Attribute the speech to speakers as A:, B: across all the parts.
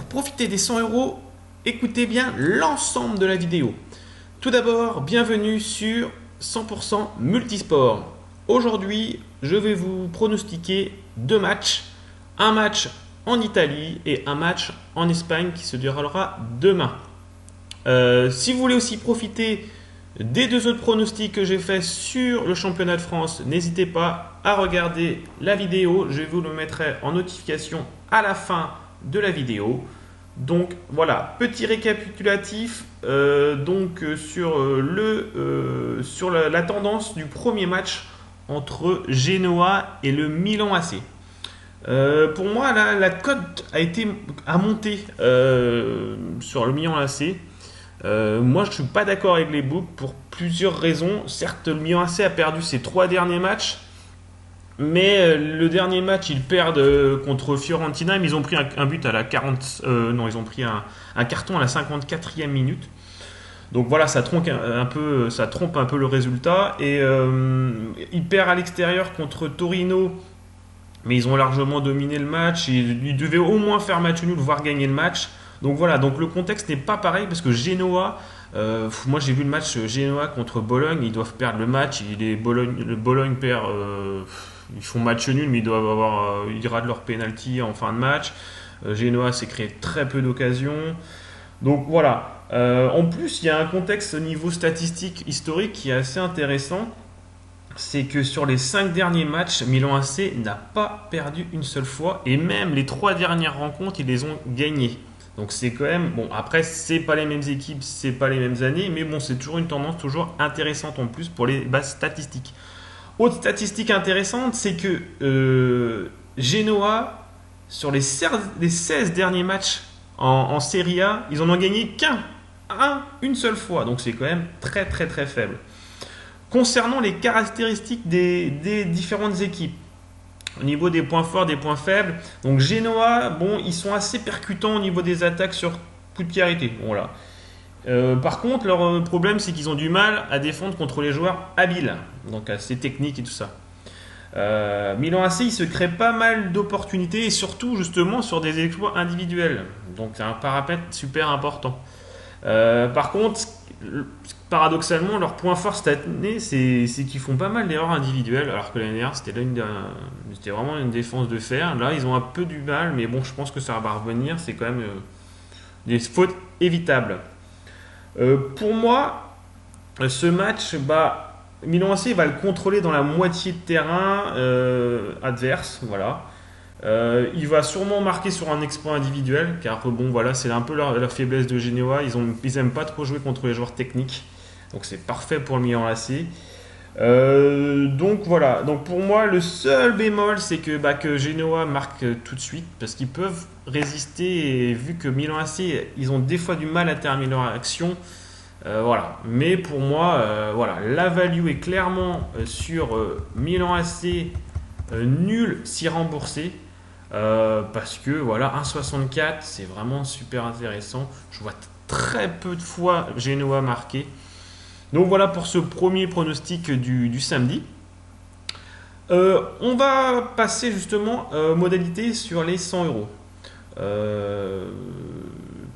A: pour profiter des 100 euros, écoutez bien l'ensemble de la vidéo. Tout d'abord, bienvenue sur 100% Multisport. Aujourd'hui, je vais vous pronostiquer deux matchs. Un match en Italie et un match en Espagne qui se déroulera demain. Si vous voulez aussi profiter des deux autres pronostics que j'ai fait sur le championnat de France, n'hésitez pas à regarder la vidéo. Je vous le mettrai en notification à la fin de la vidéo. Donc voilà, petit récapitulatif sur la tendance du premier match entre Genoa et le Milan AC. Pour moi, là, la cote a monté sur le Milan AC. Moi, je ne suis pas d'accord avec les books pour plusieurs raisons. Certes, le Milan AC a perdu ses 3 derniers matchs, mais le dernier match, ils perdent contre Fiorentina, mais ils ont pris un but à la 40. Non, ils ont pris un carton à la 54e minute. Donc voilà, ça trompe un peu le résultat. Et ils perdent à l'extérieur contre Torino, mais ils ont largement dominé le match. Ils devaient au moins faire match nul, voire gagner le match. Donc voilà, donc le contexte n'est pas pareil parce que Genoa, moi j'ai vu le match Genoa contre Bologne, ils doivent perdre le match. Le Bologne perd, ils font match nul, mais ils ratent leur penalty en fin de match. Genoa s'est créé très peu d'occasions. Donc voilà. En plus, il y a un contexte au niveau statistique historique qui est assez intéressant. C'est que sur les 5 derniers matchs, Milan AC n'a pas perdu une seule fois. Et même les 3 dernières rencontres, ils les ont gagnées. Donc c'est quand même, bon après c'est pas les mêmes équipes, c'est pas les mêmes années, mais bon c'est toujours une tendance toujours intéressante en plus pour les bases statistiques. Autre statistique intéressante, c'est que Genoa, sur les 16 derniers matchs en Serie A, ils en ont gagné une seule fois, donc c'est quand même très très très faible. Concernant les caractéristiques des différentes équipes, au niveau des points forts, des points faibles, donc Genoa, bon, ils sont assez percutants au niveau des attaques sur coup de pied arrêté. Voilà. Par contre, leur problème, c'est qu'ils ont du mal à défendre contre les joueurs habiles, donc assez techniques et tout ça. Milan AC, il se crée pas mal d'opportunités et surtout justement sur des exploits individuels. Donc c'est un paramètre super important. Par contre, paradoxalement, leur point fort cette année, c'est qu'ils font pas mal d'erreurs individuelles, alors que l'année dernière, c'était vraiment une défense de fer. Là, ils ont un peu du mal, mais bon, je pense que ça va revenir. C'est quand même des fautes évitables. Pour moi, ce match, Milan AC va le contrôler dans la moitié de terrain adverse. Voilà. Il va sûrement marquer sur un exploit individuel, car bon, voilà, c'est un peu leur faiblesse de Genoa. Ils aiment pas trop jouer contre les joueurs techniques, donc c'est parfait pour le Milan AC. Donc voilà. Donc pour moi, le seul bémol, c'est que Genoa marque tout de suite, parce qu'ils peuvent résister. Et vu que Milan AC, ils ont des fois du mal à terminer leur action. Voilà. Mais pour moi, voilà, la value est clairement sur Milan AC nul si remboursé. Parce que voilà, 1,64 c'est vraiment super intéressant. Je vois très peu de fois Genoa marquer. Donc voilà pour ce premier pronostic du samedi. On va passer justement modalité sur les 100 euros.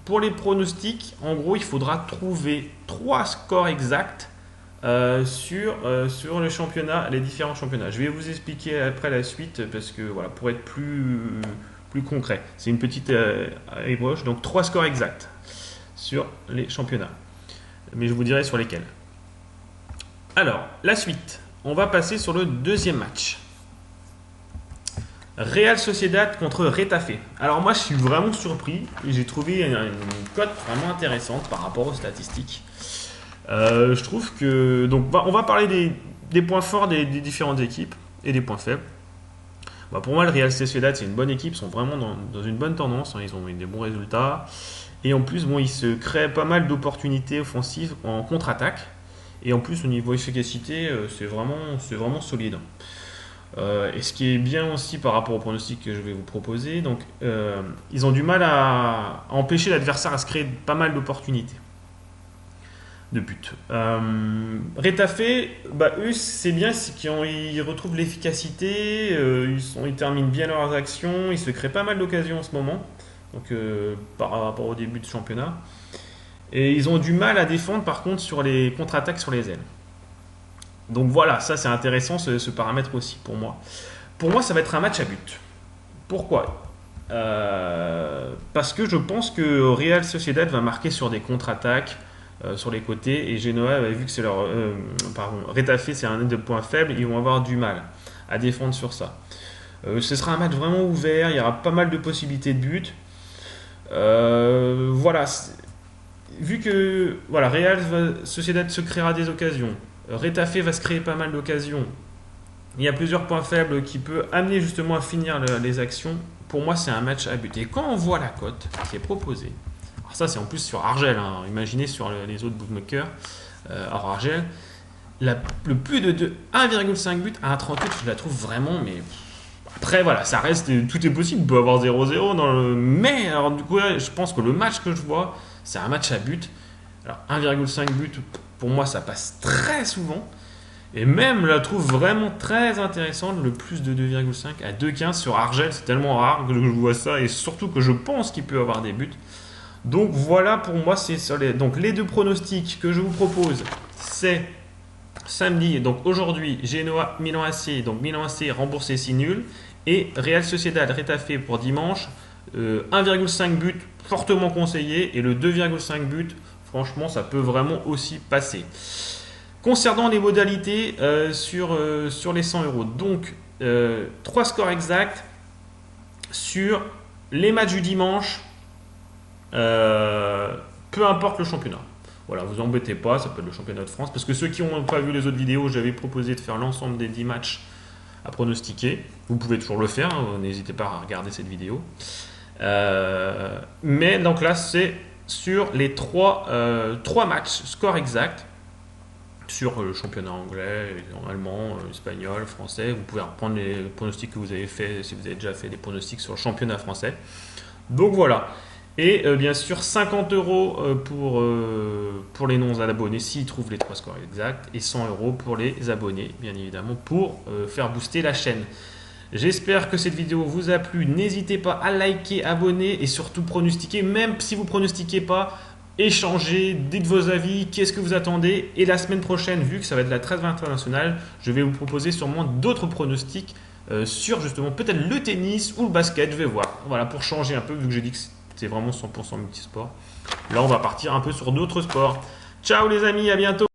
A: Pour les pronostics, en gros, il faudra trouver 3 scores exacts sur le championnat, les différents championnats. Je vais vous expliquer après la suite parce que voilà, pour être plus concret, c'est une petite ébauche. Donc 3 scores exacts sur les championnats, mais je vous dirai sur lesquels. Alors la suite, on va passer sur le deuxième match. Real Sociedad contre Retafe. Alors moi je suis vraiment surpris, j'ai trouvé une cote vraiment intéressante par rapport aux statistiques. Je trouve que donc on va parler des points forts des différentes équipes et des points faibles. Pour moi, le Real Sociedad, c'est une bonne équipe, ils sont vraiment dans une bonne tendance, ils ont eu des bons résultats. Et en plus, bon, ils se créent pas mal d'opportunités offensives en contre-attaque. Et en plus, au niveau efficacité, c'est vraiment solide. Et ce qui est bien aussi par rapport au pronostic que je vais vous proposer, donc ils ont du mal à empêcher l'adversaire à se créer pas mal d'opportunités de but. Retafe, eux, c'est bien, c'est qu'ils retrouvent l'efficacité, ils terminent bien leurs actions, ils se créent pas mal d'occasions en ce moment. donc par rapport au début du championnat. Et ils ont du mal à défendre par contre sur les contre-attaques sur les ailes. Donc voilà, ça c'est intéressant ce paramètre aussi pour moi. Pour moi, ça va être un match à but. Pourquoi Parce que je pense que Real Sociedad va marquer sur des contre-attaques sur les côtés et Genoa, vu que c'est leur. Pardon, Retafe, c'est un des points faibles, ils vont avoir du mal à défendre sur ça. Ce sera un match vraiment ouvert, il y aura pas mal de possibilités de but. Voilà, vu que voilà, Real Sociedad se créera des occasions, Retafe va se créer pas mal d'occasions. Il y a plusieurs points faibles qui peuvent amener justement à finir les actions. Pour moi, c'est un match à but. Et quand on voit la cote qui est proposée, alors ça c'est en plus sur Argel, hein, imaginez sur les autres bookmakers, alors Argel, le plus de 1,5 but à 1,38, je la trouve vraiment, mais après voilà, ça reste, tout est possible, il peut avoir 0-0 dans le... Mais alors du coup, je pense que le match que je vois, c'est un match à but. Alors 1,5 but, pour moi, ça passe très souvent. Et même, je la trouve vraiment très intéressante, le plus de 2,5 à 2,15 sur Argel. C'est tellement rare que je vois ça et surtout que je pense qu'il peut avoir des buts. Donc voilà, pour moi, c'est sur donc les deux pronostics que je vous propose, c'est samedi, donc aujourd'hui, Genoa, Milan AC, donc Milan AC remboursé si nul, et Real Sociedad, Retafe pour dimanche, 1,5 but fortement conseillé, et le 2,5 but, franchement, ça peut vraiment aussi passer. Concernant les modalités sur les 100 euros, donc 3 scores exacts sur les matchs du dimanche, peu importe le championnat. Voilà, vous embêtez pas, ça peut être le championnat de France. Parce que ceux qui n'ont pas vu les autres vidéos, j'avais proposé de faire l'ensemble des 10 matchs à pronostiquer. Vous pouvez toujours le faire, hein, n'hésitez pas à regarder cette vidéo. Mais donc là, c'est sur les 3 matchs, score exact, sur le championnat anglais, allemand, espagnol, français. Vous pouvez reprendre les pronostics que vous avez fait, si vous avez déjà fait des pronostics sur le championnat français. Donc voilà. Et bien sûr 50 euros pour les non-abonnés s'ils trouvent les 3 scores exacts et 100 euros pour les abonnés, bien évidemment, pour faire booster la chaîne. J'espère que cette vidéo vous a plu. N'hésitez pas à liker, abonner et surtout pronostiquer. Même si vous ne pronostiquez pas, échangez, dites vos avis, qu'est-ce que vous attendez. Et la semaine prochaine, vu que ça va être la trêve internationale, je vais vous proposer sûrement d'autres pronostics sur justement peut-être le tennis ou le basket. Je vais voir. Voilà, pour changer un peu, vu que j'ai dit que c'est vraiment 100% multisport. Là, on va partir un peu sur d'autres sports. Ciao les amis, à bientôt.